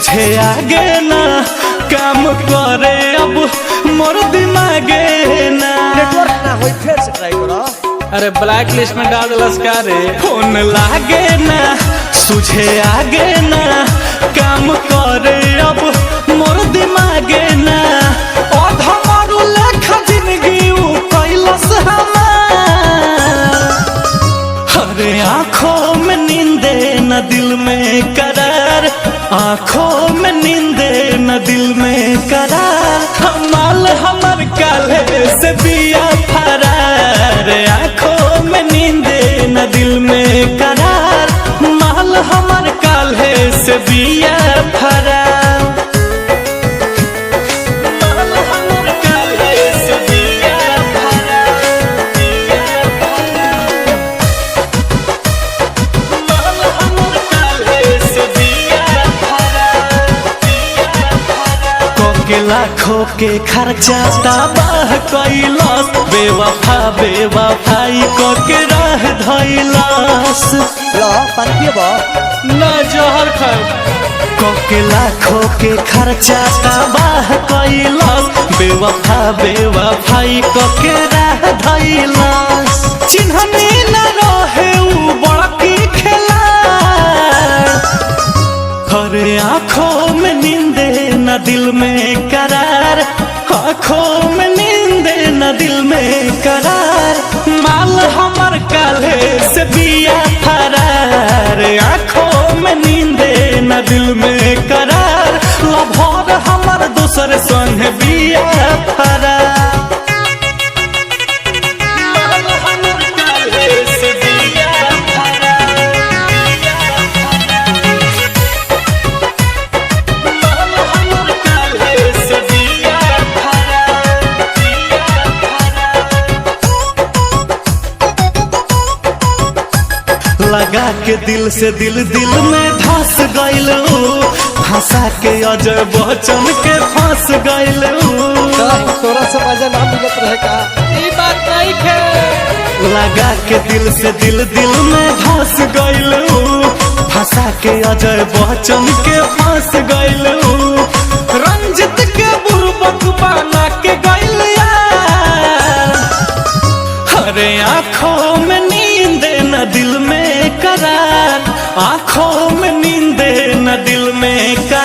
सुझे आगे ना काम करे अब मोर दिमागे ना। नेटवर्क ना होई फिर से ट्राई करो। अरे ब्लैक लिस्ट में डाल दिलस का रे। फोन लागे ना सुझे आगे ना काम करे अब मोर दिमागे ना। अधमरु लेखा जिंदगी उ कैलस हमार। अरे आँखों में नींदे न दिल में करार, आँखों में नींदे न दिल में करार। हमाल हमर काले से बिया फरार, आँखों में नींदे न दिल में करार। माल हमर काले से बिया फरार, माल हमर काले से बिया फरार, बिया फरार। माल हमर काले से बिया फरार, बिया फरार। कोके लाखों के खर्चा तबाह कैलस, बेवफा बेवफाई कोके राह धैलस। लो पानी पियबो ना जहर खाए। कोके लाखों के खर्चा तबाह कैलस, बेवफा बेवफाई कोके राह धैलस। चिन्हनी न रहे उ बड़की खिलाड़। हरे आँखों में नींदे न दिल में करार, आँखों में नींदे न दिल में करार। माल हमर काले से बिया फरार, आँखों में नींदे न दिल में करार। लभर हमर दूसर संग बिया फरार। माल हमर काले से बिया फरार, बिया फरार। माल हमर काले से बिया फरार, बिया फरार। लगा के दिल से दिल दिल में धस गइल, हंसा के अजय बच्चन के फंस गइल। तोरा से मजा ना मिलत रहे का? ई बात नहीं है। लगा के दिल से दिल दिल में धस गइल, हंसा के अजय बच्चन के फंस गइल। रंजित के बुरबक बना के गइल यार। अरे आँखों में नींद न दिल में करार, आँखों में नींद न दिल में करार।